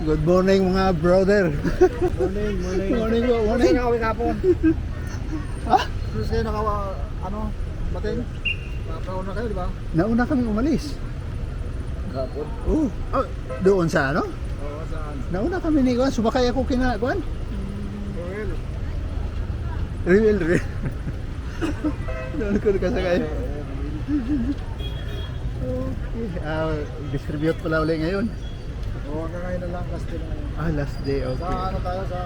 Good morning mga brother. Morning. Morning po, Kasi morning. nakawin kapon. Ha? Kasi bating. Nakauna kayo, di ba? Nauna kami umalis. Kapon. Oh, doon sa ano? Oo, saan? Nauna kami ni Kuan, sumakay ako kina Kuan. Well, Real. Doon ko nakasakay. Okay. Distribute pala ulit ngayon. oo, hanggang ngayon na lang, last day na ngayon. Last day, Sa okay. ano tayo, sa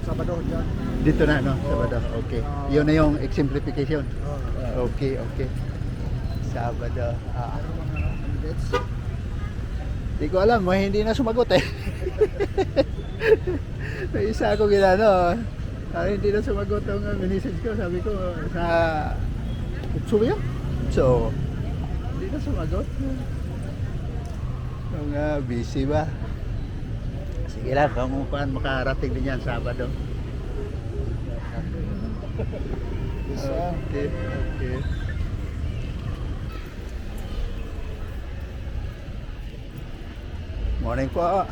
Sabado dyan. Dito na, no? Sabado, okay. Yun na yung exemplification. Oo. Okay. Sabado. Ano mga candidates? Di ko alam, hindi na sumagot eh. May isa ako ginano. Hindi na sumagot ang message ko. Sabi ko, sa Utsu ba yun? So, hindi na sumagot. Kung busy ba? Sige lang, kung makarating din yan Sabado. Okay. Morning po.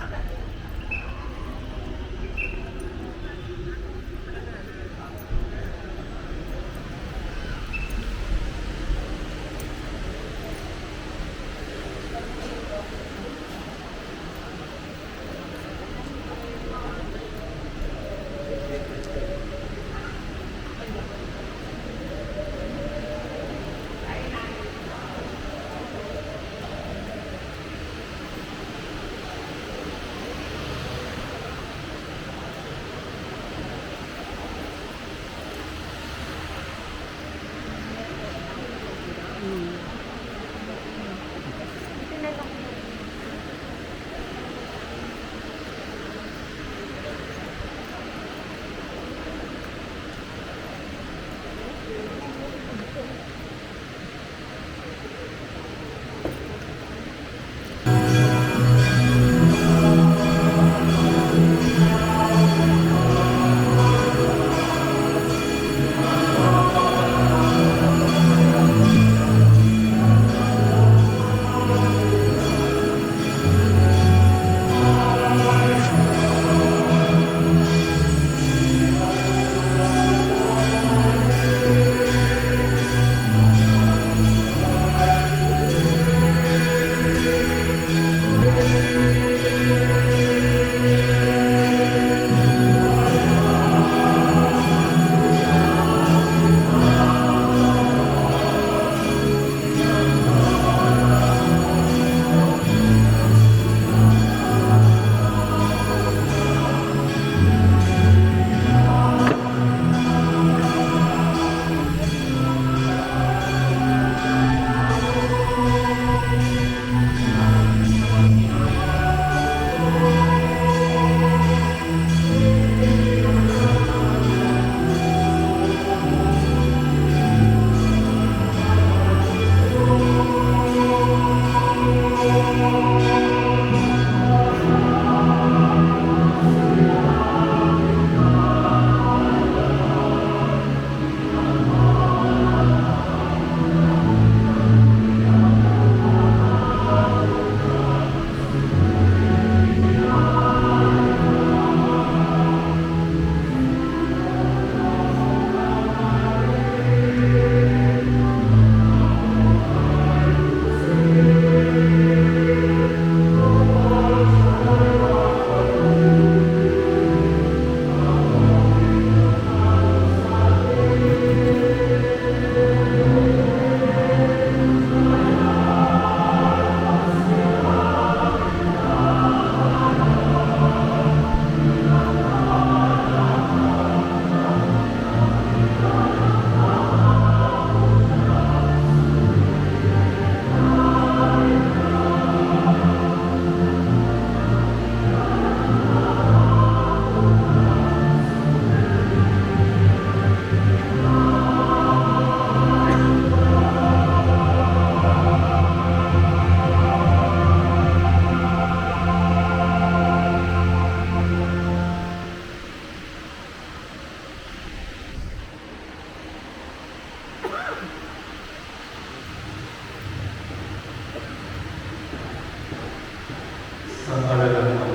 Sa ngalan ng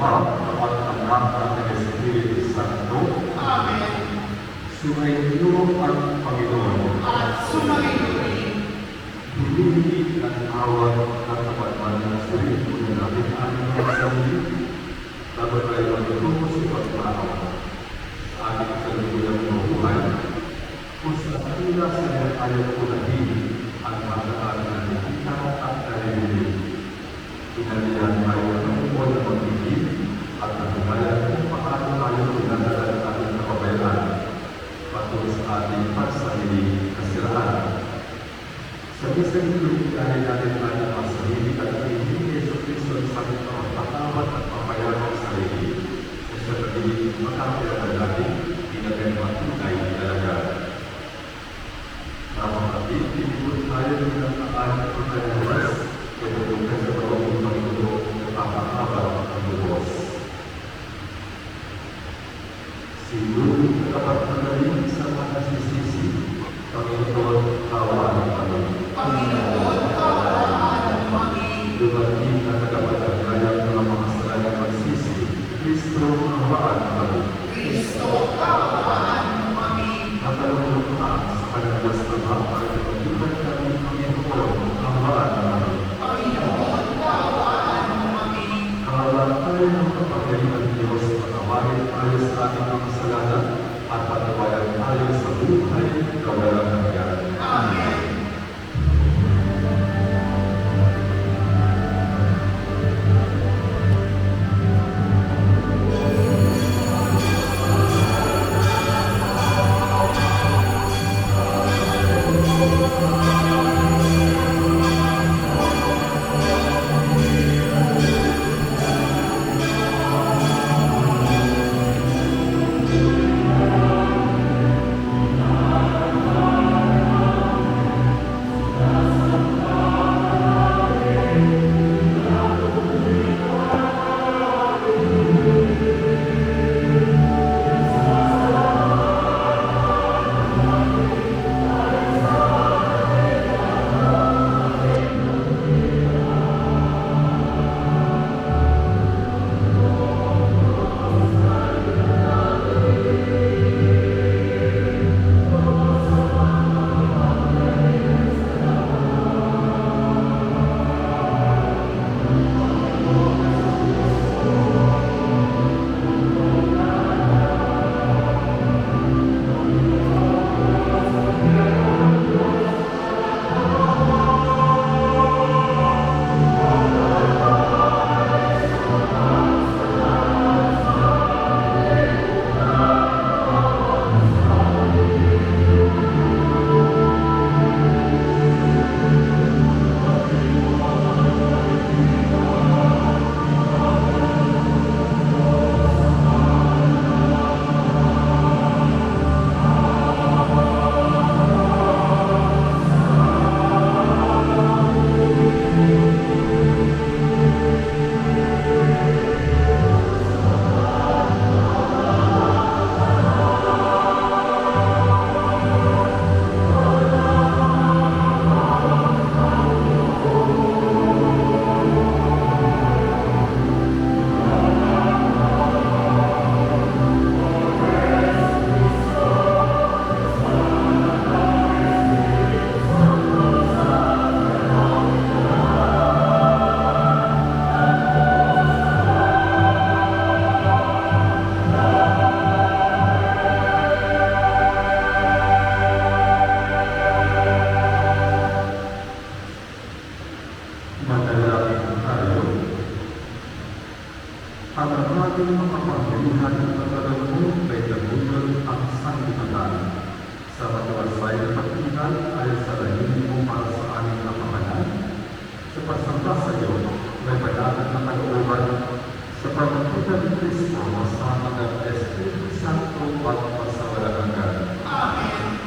Sumainyo ang Panginoon. Hindi ang awat at kapatman ng sarili na natin ang mga sarili. Dapat tayo magtutupo sa pagmamahaw. Sa ating salubuyang mabuhay, kung sa kanila sa ayaw ko natin ang mataan na nakita at narinig. Pinalihan tayo ng uwan na magiging at nagagayan kung paano tayo pinadala ng ating kapabayaran patungkol sa ating pagsarili kasiraan. Sa isang ilong dahil natin ating pagsarili at hindi Yeso Cristo ang sabi ng pagpatawad at papayaran ng sarili kung sa pagiging makapirahan natin pinagay matunay talaga. Kapatid, pinipot tayo ng kaan at pagkakalas kaya tungkol sa pagawang Panginoon at papakabaw ang lubos. Siguro dapat magaling sa mga sisisi, Panginoon, kawan kami. Dumating na tagapagdagayang ng mga salagang magsisi, Kristo, kawaan kami. Natalong ka sa kanilas na para kapag kami, Panginoon, kawaan kami. Kawalan tayo ng kapagaling ng Diyos, patawarin tayo sa ating mga kasalanan, at patawarin tayo sa buhay na walang hanggan. Amen. ating makapangyarihan at pagkaroon kay Dabunan ang sanlibutan sa matiwasay na pagkitan ay sa lahin mo para sa aming kapamanan. Sa pagsamba sa iyo, may padagat na kalooban sa pagkakutan ni Kristo masama ng Espiritu Santo at pasawalang hanggan. Amen.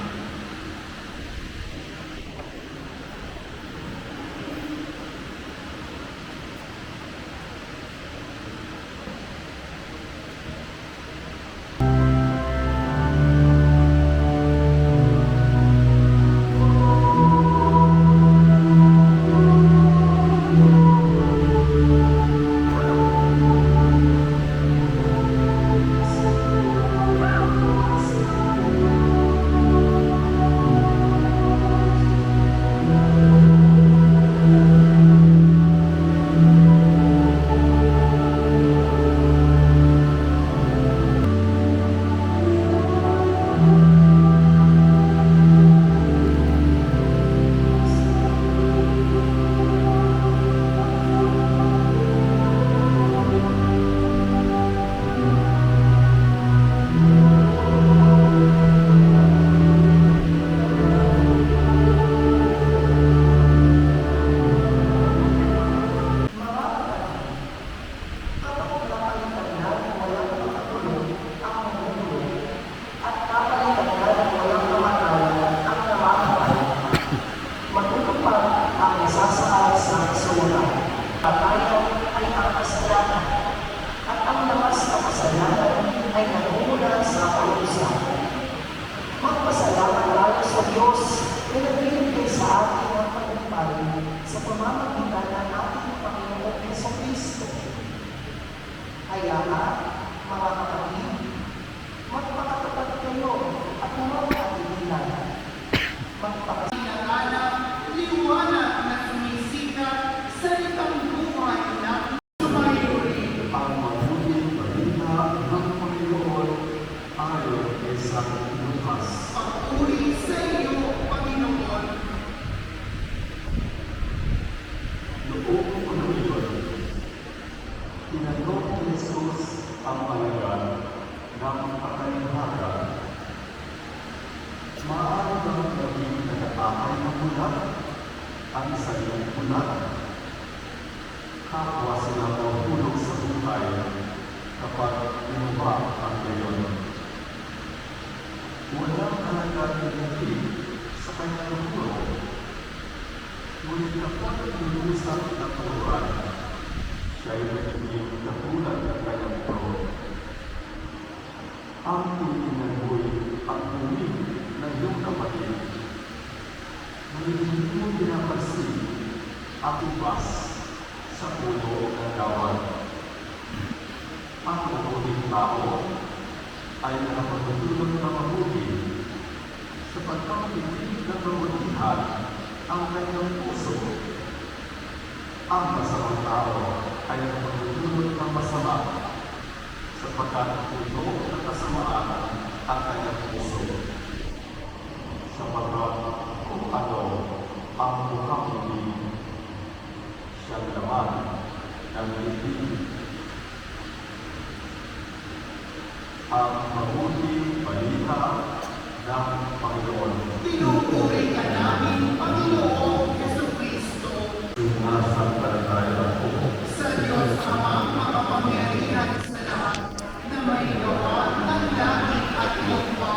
iyong ulat. Kapwa sila mahulog sa buhay kapag inuba ang gayon. Walang kalagad-inatid sa kanyang puro, ngunit kapag inuusap ng turuan, siya'y nagiging katulad ng kanyang puro. Ang tulinangoy ang bumi ng iyong kapatid, ngunit hindi mo pinapansin ang ubas sa puno ng gawan. Ang mabuting tao ay nakapagtutulog ng mabuti sa pagkakapitig ng mabutihan ang kanyang puso. Ang masamang tao ay nakapagtutulog ng masama sapagkat puno ng kasamaan ang kanyang puso. Sapagkat kung ano ang mukhang hindi, siyang laman ng hindi. Ang mabuting balita ng Panginoon. Pinupuri ka namin, Panginoong Jesucristo. Sumasampalataya ako Sa Diyos Amang makapangyarihan sa lahat, na may gawa ng langit at lupa.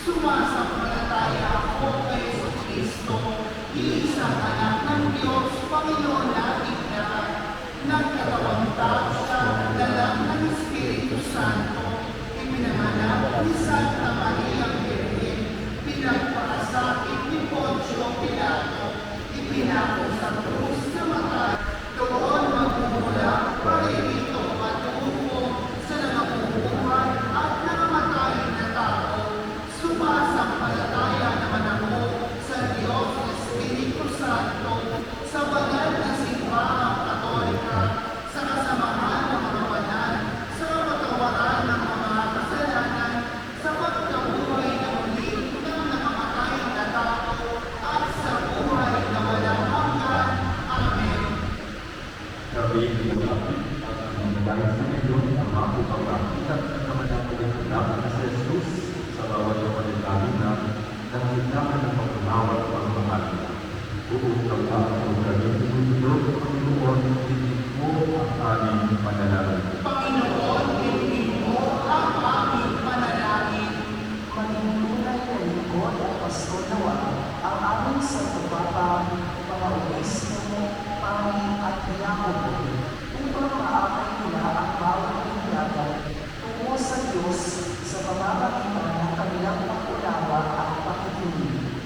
Sumasampalataya ako kay Jesucristo, iisang anak ng Diyos, Panginoon natin lahat. Nagkatawang tao siya, dala ng Espiritu Santo. Pinanganak ni Santa Maria Virgen, pinagpakasakit ni Poncio Pilato, ipinako sa krus na matay, doon magmumula paririto patungo sa nangabubuhay at nangamatay na tao. Sumasampalataya naman ako sa Diyos Espiritu Santo, sa banal na simbahang Katolika, sa kasamahan ng mga banal, sa kapatawaran ng mga kasalanan, sa pagkabuhay na muli ng nakamatay na tao, at sa buhay na walang hanggan. Amen. Kami pinagapit at nangyayari sa ngayon ang ako pagkakita ng kamanapagin ng na sa Jesus sa bawat kapatid namin na nangyayaman ng pagkanawa at pagmamahal. Uutang ka ang kami tinutulog, Panginoon, hindi mo ang aming panalangin. Panginoon, ibigin mo ang aming panalangin. Maging tunay na lingkod at pastor nawa ang aming Santo Papa, mga obispo mo, pangin at diakono, upang maakay nila ang bawat inyagan tungo sa Diyos sa pamamagitan ng kanilang pag-unawa at pakikinig.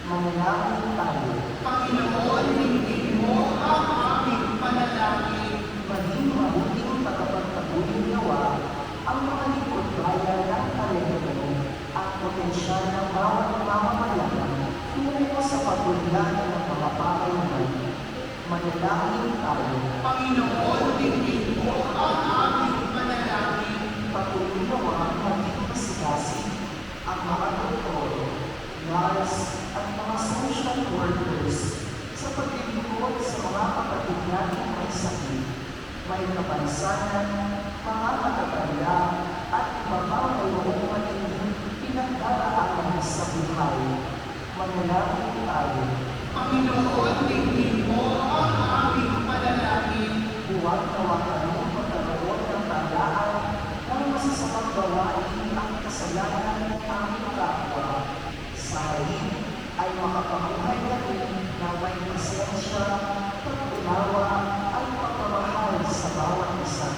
Manalangin tayo. Panginoon, ibigin mo ang aming panalangin. Maging mabuting pagkapagpatuloy nawa ang mga likod bayan ng talento at potensyal ng bawat mamamayan tungo sa pagbulan ng mga pakayanan. Manalangin tayo. Panginoon, ibigin mo ang aming panalangin. Patuloy nawa maging masigasig ang mga doktor, nurse at mga social workers sa paglilingkod sa mga kapatid natin may sakit, may kapansanan, mga matatanda at iba pang mayroong matinding pinagdaraanan sa buhay. Manalangin tayo. Panginoon, ibigin mo ang aming panalangin. Huwag nawa kami magkaroon ng tandaan ng masasamang gawain ang kasalanan ng aming kapwa. Sa halip ay makapabuhay kami na may pasensya, pag-unawa at pagmamahal sa bawat isa.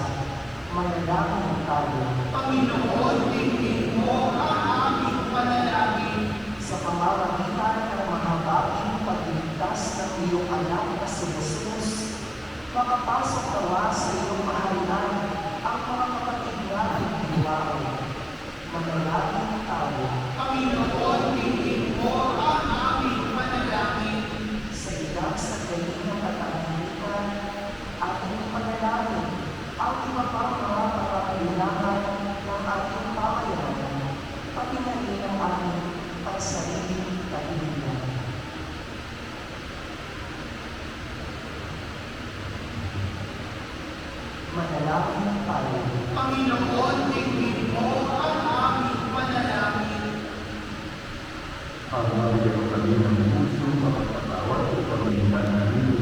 Manalangin tayo. Panginoon, ibigin mo ang aming panalangin. Sa pamamagitan ng mahabaging pagligtas ng iyong anak na si Jesus, makapasok nawa sa iyong mahalan ang mga kapatid natin buhay. Manalangin tayo. Panginoon, ibigin mo ang aming panalangin. Sa ilang sandali ng katahimikan, ating panalangin ang iba pang mga pangangailangan ng ating pamayanan, pati na rin ang aming pansariling kahilingan. Manalangin tayo. Panginoon, ibigin mo ang aming panalangin. Ang mabigyan kami ng puso, mapagpatawad o pamagitan namin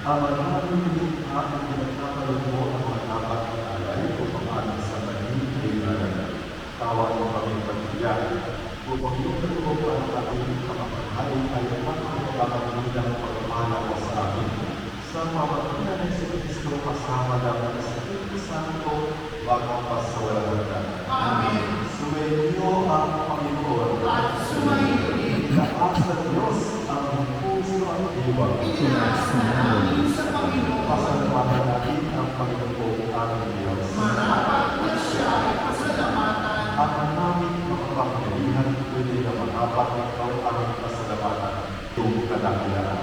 Ama namin at ang pinagkakaroon mo ang mga dapat alay upang ating sa maling kailangan. Tawa mo kami pagbiyan. Upang iyong ko ang ating kamakahain ay pagkakamilang pagpapala mo sa amin. Sa pamamagitan ng si Kristo kasama ng Espiritu Santo bago pa sa walang hanggan. Amen. Sumainyo ang Panginoon. At sumainyo din. Lakas sa Diyos ang puso at diwa. Namin sa Panginoon, Pasalamatan natin ang Panginoon aming Diyos. marapat na siya ay pasalamatan. At ang naming makapangyarihan pwede na makapat ikaw aming pasalamatan. Itong kadakilaan.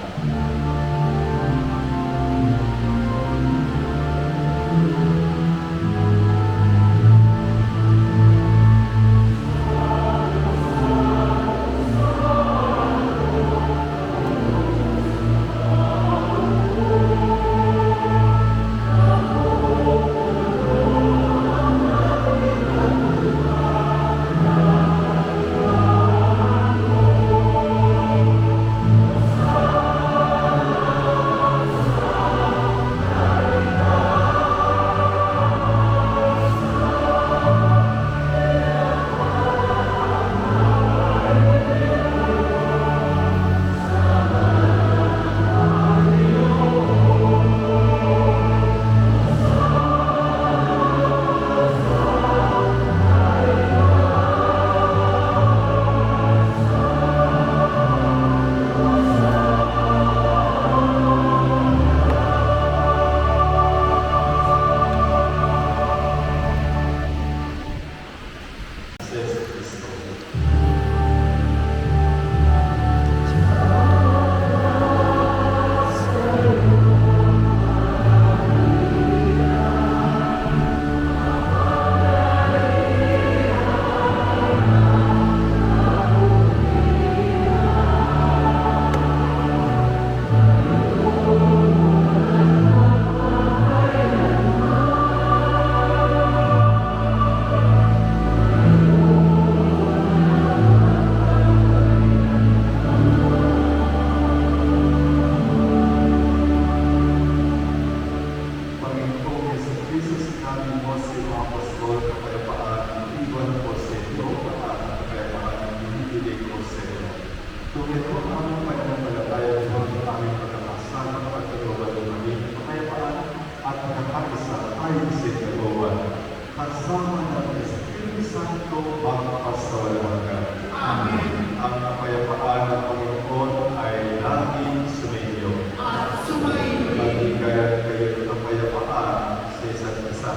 Ang kapayapaan ng Panginoon ay laging sumainyo. At sumainyo din. Magigayat kayo ng kapayapaan sa isa't isa.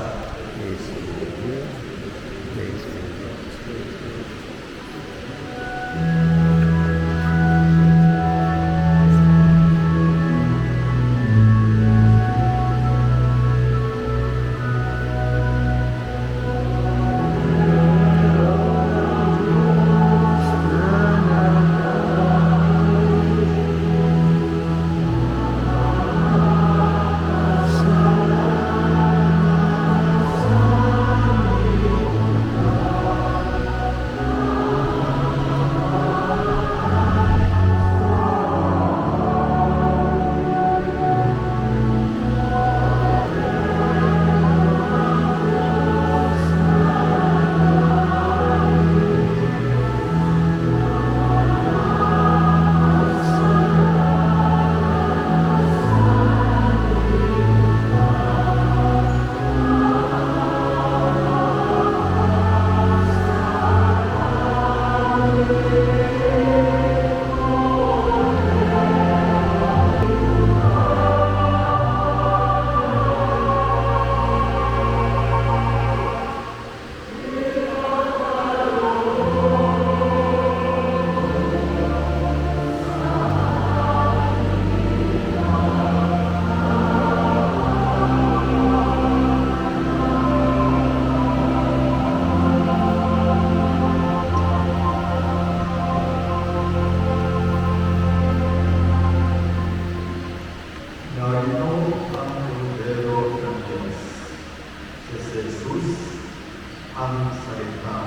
ang salita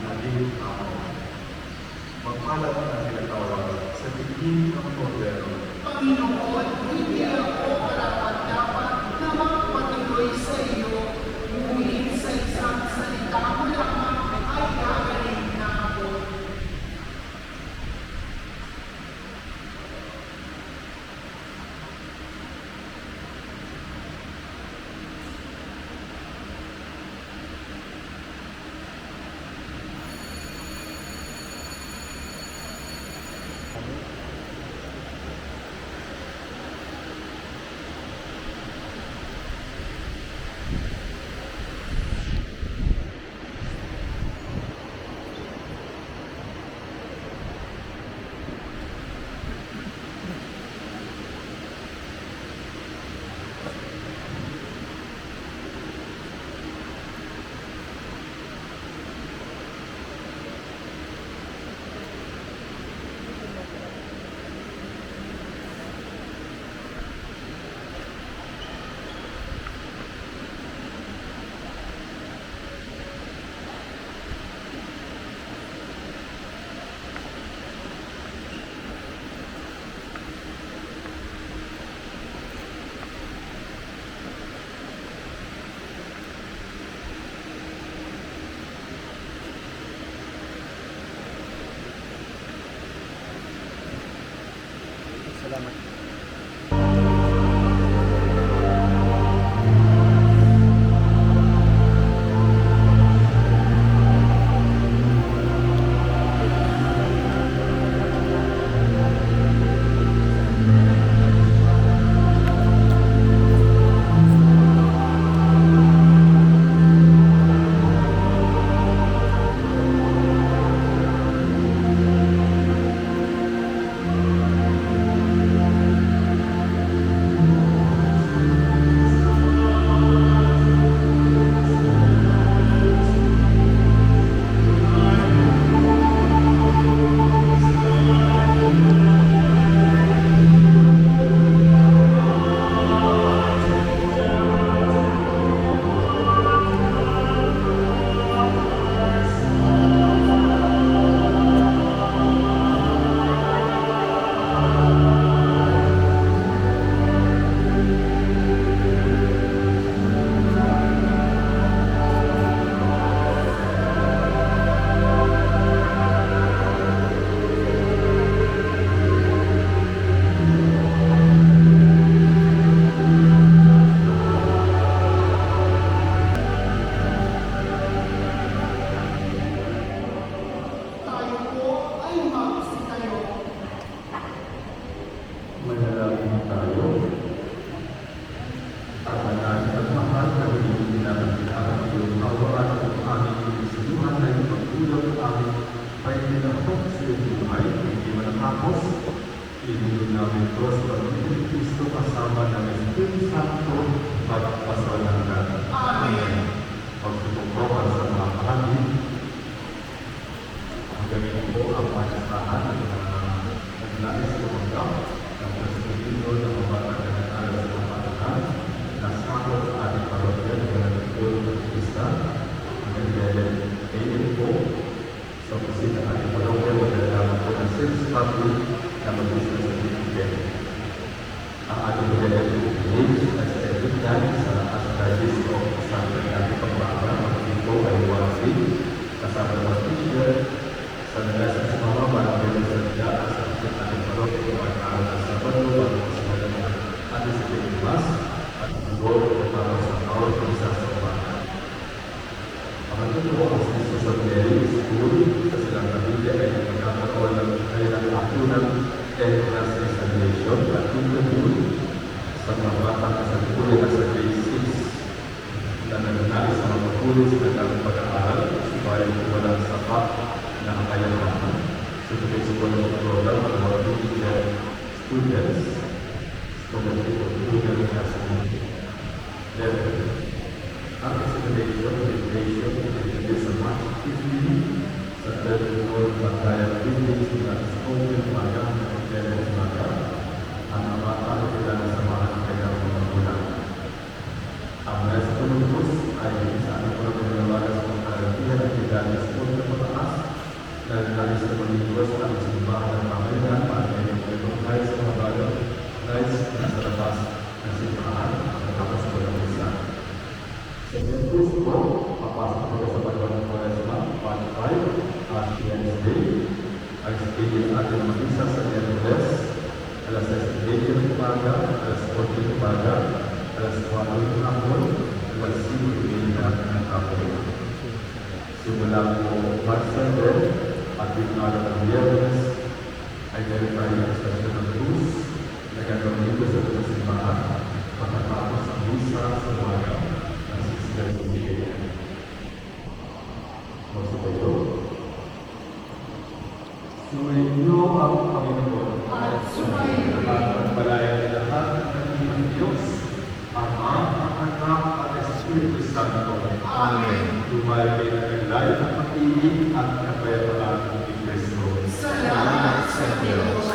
naging tao. Magpalat na tinatawag sa tingin ng kordero. Panginoon, hindi ako para Salamat. Tayo po ay magsitayo. Manalangin tayo. Tahanan at mahal na hindi namin ang iyong awaan at aming isinuhan na iyong pagtulong aming pahinahon sa iyong buhay, hindi manatapos. Inulong namin ito sa Panginoon ni Cristo kasama ng Espiritu Santo at pasawalan. Amen. Pagsusuportan sa mga kahangin, ang gamitin po ang panyasahan ng mga nagnais tumanggap ng Presidente ng mga pagkakataon sa mga patakan na sakot sa ating parokya ng mga nagpul ng Krista. Ang nagdadal kainin po sa opisina ng ating parokya magdadalaman po ng sales public na mag-isa sa Pilipinas. Ang ating magdadal page at sa everyday sa Archdiocese of Santa Clara Pampanga magiging po ay 1 kasama ng teacher sa nalasan sa mga barangay sa daan sa ating parokya ng pag-aaral ng Sabado bago sa mga ating sa Pilipinas at ang goal para sa bawat isa sa umaga. Ang po ang Sisto sa Mary School sa silang pamilya ay magkakaroon ng kailang akunang entrance examination at interview sa mga batang kasalukuyan na sa grade 6 na nananali sa mga patuloy sa kanilang pag-aaral subalit walang sapat na kakayahan sa school program ng mga teacher students student classroom level. Ang examination ay sa March 15 sa third floor Bantayan Building sa Spoken Maga at Level Maga. Ang mga bata ay kailangan samahan ng kanyang mga magulang. Ang responsus ay sa ating mga pinalawagan sa mga karantiyan at kailangan sa punta pataas na nais na manigos ang simbahan ng pamayanan para ngayong kahit sa mga bagay nais na sa labas ng simbahan at tapos ko ng isa. Sa Sentus po, papasok ko sa pagkawan ng Quaresma, Part 5, at Wednesday, ay sige ating mag-isa sa Miyerkules, alas 6 ng umaga, alas 8 ng umaga, alas 4 ng hapon, alas 5 ng hapon. Simula po March 7, at yung araw ng Biyernes, ay meron tayo ang Estasyon ng Cruz, na gagawin dito sa mga simbahan, pagkatapos ang misa sa umaga ng 6:30 p.m. Magsubayo. Sumainyo ang Panginoon At sumayo at pagpalayan ng lahat ng Diyos, Ama, Anak at Espiritu Santo. Amen. Tumayo kayo ng naglayo ng pag-ibig at kapayapaan ng Kristo. Salamat sa Diyos.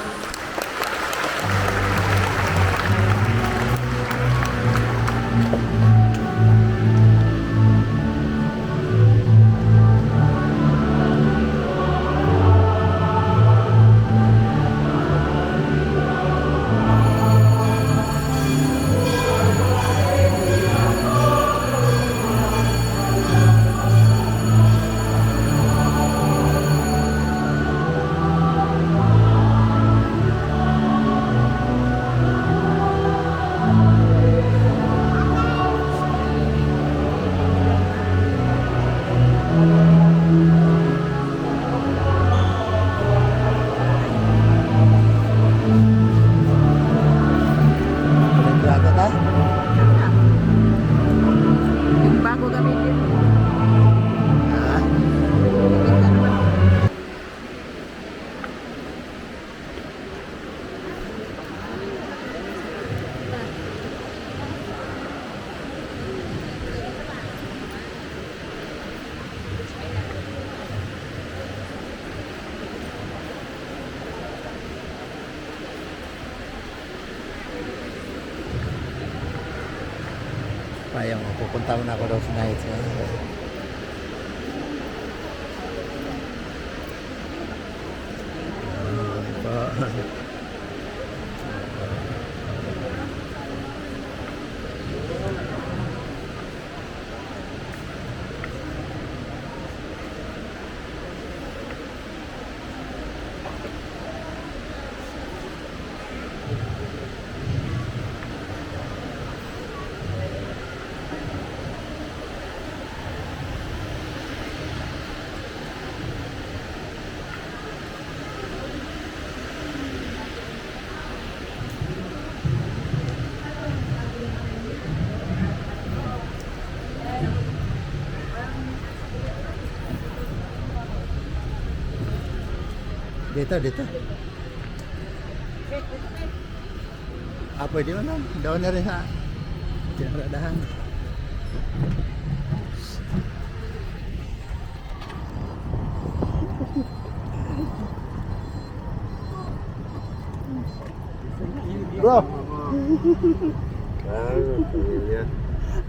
Sayang, pupunta mo na ako daw sa night. Dito. Pwede mo lang. Doon na rin sa tinaradahan. Bro!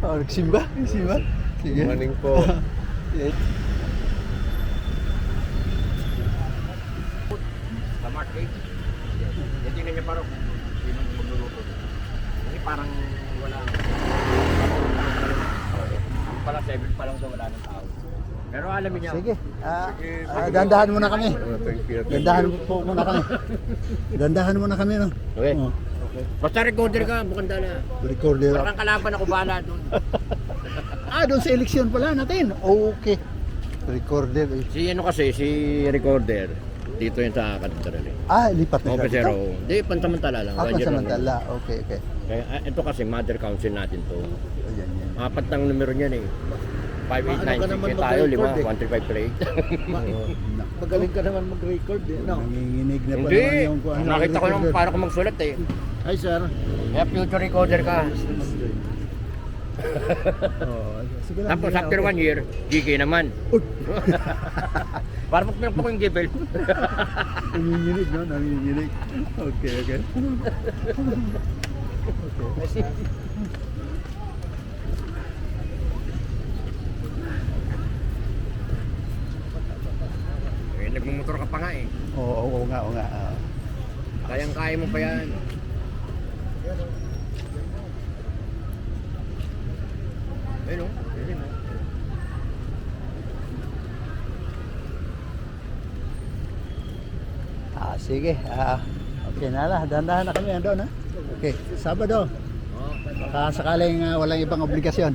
Nagsimba? Sige. Morning po. Sa market. Hindi na niya parang hindi man magluluto. Kasi parang wala. Para 7 pa lang daw wala ng tao. Pero alam niya. Sige. Dandahan muna kami. Thank you. Dandahan po muna kami. Dandahan muna kami, no? Okay. Oh. Basta recorder ka, mukhang dala. Recorder. Parang kalaban ako bala doon. Doon sa eleksyon pala natin. Okay. Recorder. Si ano kasi, si recorder. Dito yun sa katedral eh. Lipat na siya Officer, dito? oh. Di, pansamantala lang. Pansamantala. Okay. Kaya ito kasi mother council natin to. Ayan. Apat ng numero niyan eh. 5896 kaya tayo, 135 plate. Magaling ka naman mag-record eh. No? Nanginginig na pa Hindi. naman yung kung ano. Nakita ko nung para ko magsulat eh. Hi sir. Kaya future recorder ka. Sige lang. Tapos after 1 year, GK naman. Para magpinag ko yung gibel. Nanginginig, no? Nanginginig. Okay. Eh, nagmumotor ka pa nga eh. Oo nga. Kayang-kaya mo pa yan. Ayun o. Ayun o. Sige. Okay na lang. Dandahan na kami andun, ha? Okay. Sabado. Baka sakaling walang ibang obligasyon.